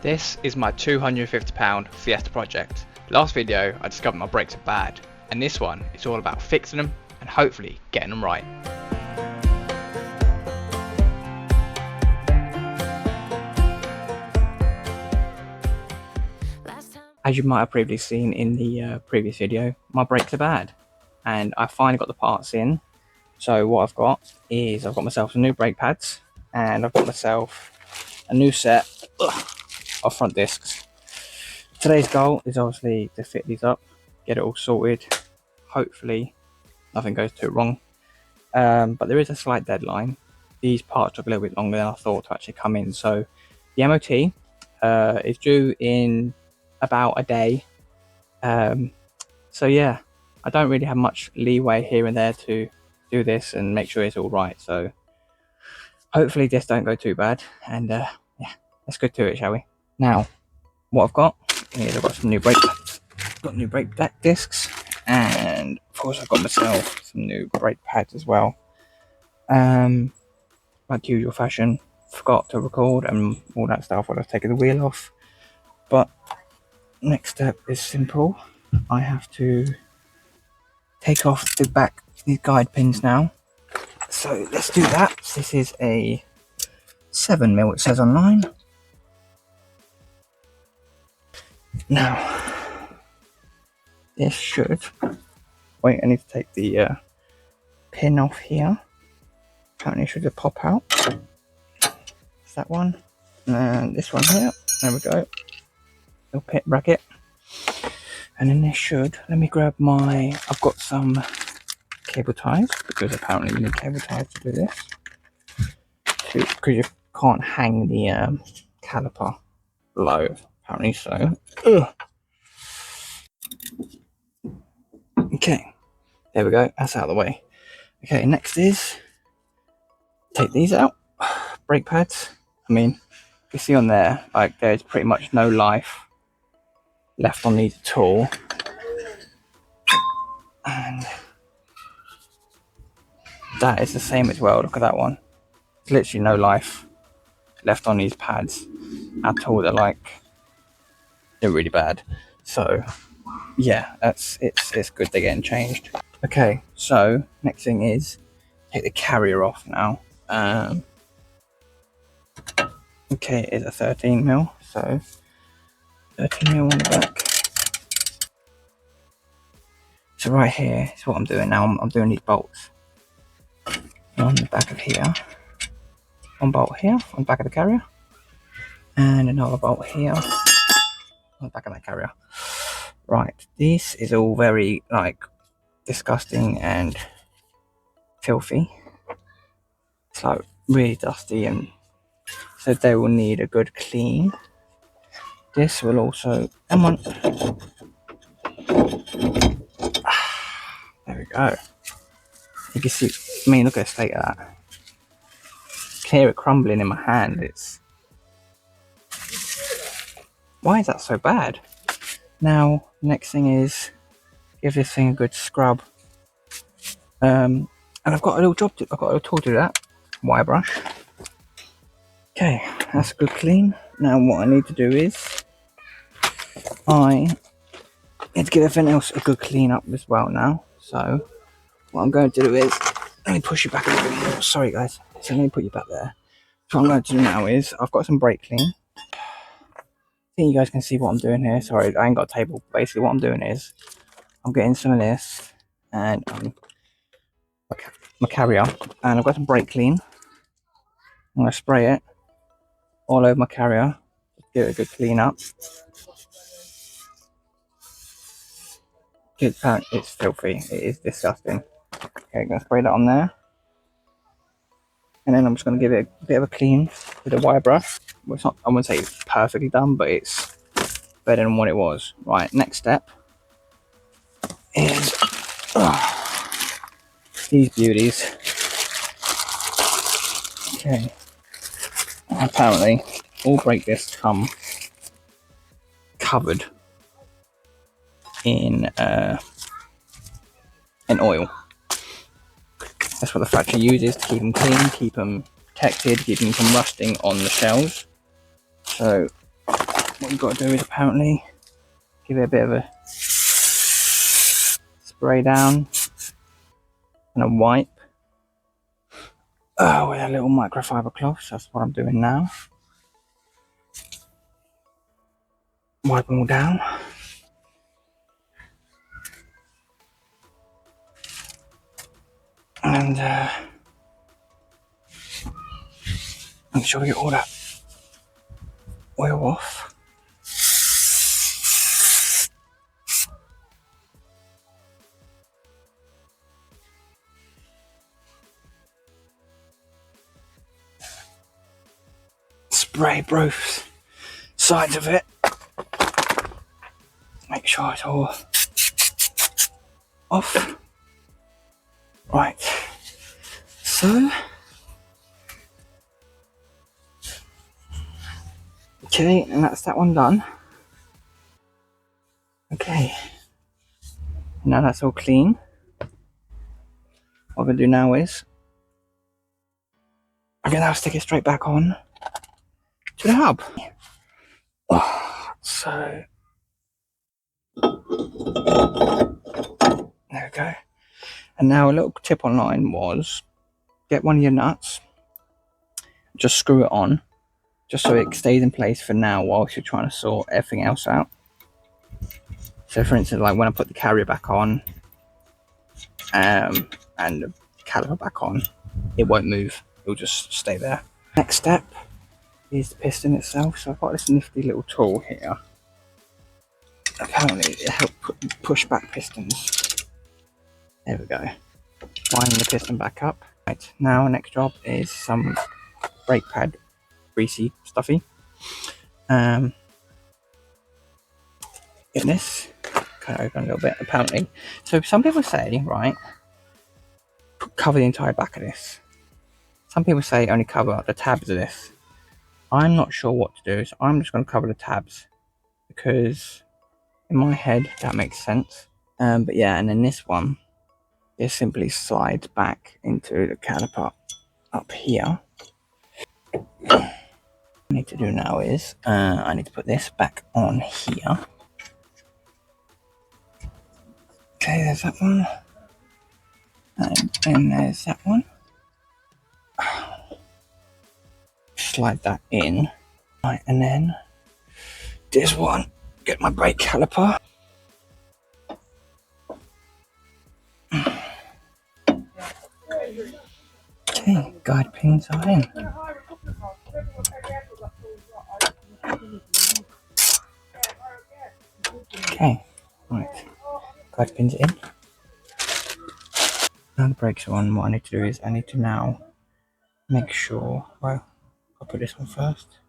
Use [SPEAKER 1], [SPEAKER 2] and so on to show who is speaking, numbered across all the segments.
[SPEAKER 1] This is my £250 Fiesta project. Last video I discovered my brakes are bad, and this one is all about fixing them and hopefully getting them right. As you might have previously seen in the previous video, my brakes are bad and I finally got the parts in. So what I've got is I've got myself some new brake pads and I've got myself a new set of front discs. Today's goal is obviously to fit these up, get it all sorted. Hopefully nothing goes too wrong, but there is a slight deadline. These parts took a little bit longer than I thought to actually come in, so the MOT is due in about a day. So yeah, I don't really have much leeway here and there to do this and make sure it's all right, so hopefully this don't go too bad, and yeah, let's go to it, shall we? Now what I've got is I've got some new brake pads, got new brake discs, and of course I've got myself some new brake pads as well. Like usual fashion, forgot to record and all that stuff while I was taking the wheel off, but next step is simple. I have to take off these guide pins now, so let's do that. This is a 7mm, it says online. Now this should, wait, I need to take the pin off here. Apparently it should just pop out. It's that one, and this one here, there we go, little pit bracket. And then this should, let me grab my, I've got some cable ties, because apparently you need cable ties to do this, because you can't hang the caliper low, apparently so. Ugh. Okay, there we go, that's out of the way. Okay, next is take these out, brake pads. I mean, you see on there, like there's pretty much no life left on these at all, and that is the same as well. Look at that one, there's literally no life left on these pads at all. They're really bad, so yeah, it's good they're getting changed. Okay, so next thing is take the carrier off now. Okay, it's a 13mm, so 13mm on the back. So right here is what I'm doing now. I'm doing these bolts on the back of here, one bolt here on the back of the carrier, and another bolt here on the back of that carrier. Right, this is all very like disgusting and filthy. It's like really dusty, and so they will need a good clean. This will also, come on, there we go. You can see, I mean, look at the state of that. Hear it crumbling in my hand. It's, why is that so bad? Now next thing is give this thing a good scrub, and I've got a little job to, I've got a little tool to do that, wire brush. Okay, that's a good clean. Now what I need to do is I need to give everything else a good clean up as well now. So what I'm going to do is, let me push you back a little bit more. Sorry guys, so let me put you back there. So what I'm going to do now is, I've got some brake clean. I think you guys can see what I'm doing here. Sorry, I ain't got a table. Basically what I'm doing is, I'm getting some of this, and my carrier, and I've got some brake clean. I'm going to spray it all over my carrier, give it a good clean up. It's filthy, it is disgusting. Okay, I'm going to spray that on there, and then I'm just going to give it a bit of a clean with a wire brush. Well, it's not, I wouldn't say it's perfectly done, but it's better than what it was. Right, next step is these beauties. Okay, apparently all brake discs come covered in oil. That's what the factory uses to keep them clean, keep them protected, keep them from rusting on the shelves. So what you've got to do is apparently give it a bit of a spray down and a wipe with a little microfiber cloth. So that's what I'm doing now. Wipe them all down. And make sure we get all that oil off. Spray both sides of it. Make sure it's all off. Right. So, okay, and that's that one done. Okay. Now that's all clean. What I'm gonna do now is I'm gonna now stick it straight back on to the hub. So there we go. And now a little tip online was get one of your nuts, just screw it on, just so it stays in place for now whilst you're trying to sort everything else out. So for instance, like when I put the carrier back on and the caliper back on, it won't move, it'll just stay there. Next step is the piston itself. So I've got this nifty little tool here. Apparently it helps push back pistons. There we go. Winding the piston back up. Right, now next job is some brake pad, greasy, stuffy. Get this, kind of open a little bit apparently. So some people say, right, cover the entire back of this. Some people say only cover the tabs of this. I'm not sure what to do, so I'm just going to cover the tabs because in my head that makes sense. But yeah, and then this one just simply slides back into the caliper up here. What I need to do now is I need to put this back on here. Okay, there's that one. And then there's that one. Slide that in. Right, and then this one. Get my brake caliper. Okay, guide pins are in. Okay, right. Guide pins in. Now the brakes are on. What I need to do is I need to now make sure. Well, I'll put this one first.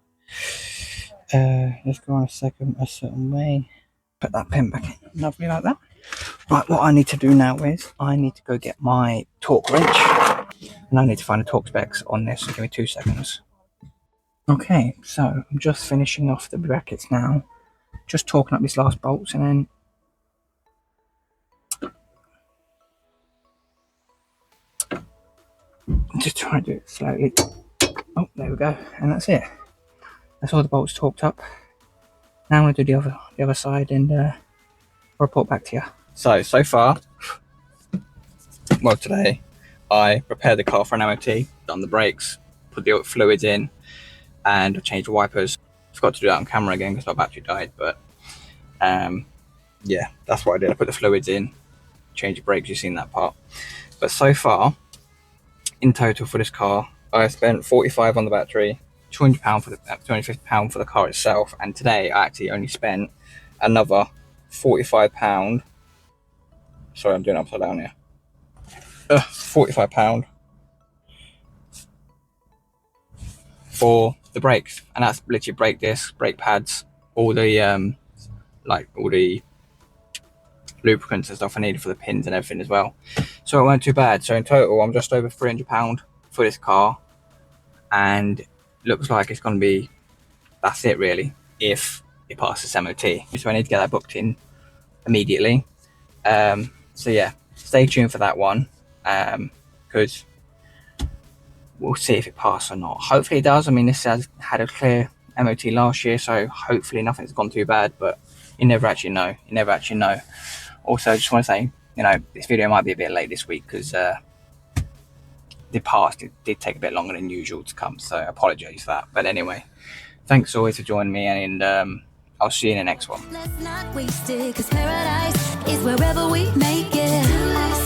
[SPEAKER 1] Let's go on a certain way. Put that pin back in. Lovely like that. Right, what I need to do now is I need to go get my torque wrench. And I need to find the torque specs on this. So give me 2 seconds. Okay, so I'm just finishing off the brackets now. Just torquing up these last bolts and then just try to do it slowly. Oh, there we go. And that's it. That's all the bolts torqued up. Now I'm going to do the other side and report back to you. So far, well, today I prepared the car for an MOT, done the brakes, put the fluids in, and changed the wipers. Forgot to do that on camera again because my battery died, but yeah, that's what I did. I put the fluids in, changed the brakes, you've seen that part. But so far, in total for this car, I spent £45 on the battery, £200 for the £250 for the car itself, and today I actually only spent another £45. Sorry, I'm doing it upside down here. £45 for the brakes, and that's literally brake discs, brake pads, all the like all the lubricants and stuff I needed for the pins and everything as well. So it weren't too bad. So in total, I'm just over £300 for this car, and looks like it's going to be, that's it really, if it passes MOT. So I need to get that booked in immediately. So yeah, stay tuned for that one, because we'll see if it passes or not. Hopefully it does. I mean, this has had a clear MOT last year, so hopefully nothing's gone too bad, but you never actually know. You never actually know. Also, just want to say, this video might be a bit late this week because the parts did take a bit longer than usual to come, so apologies for that. But anyway, thanks always for joining me, and I'll see you in the next one. Let's not waste it, 'cause paradise is wherever we make it.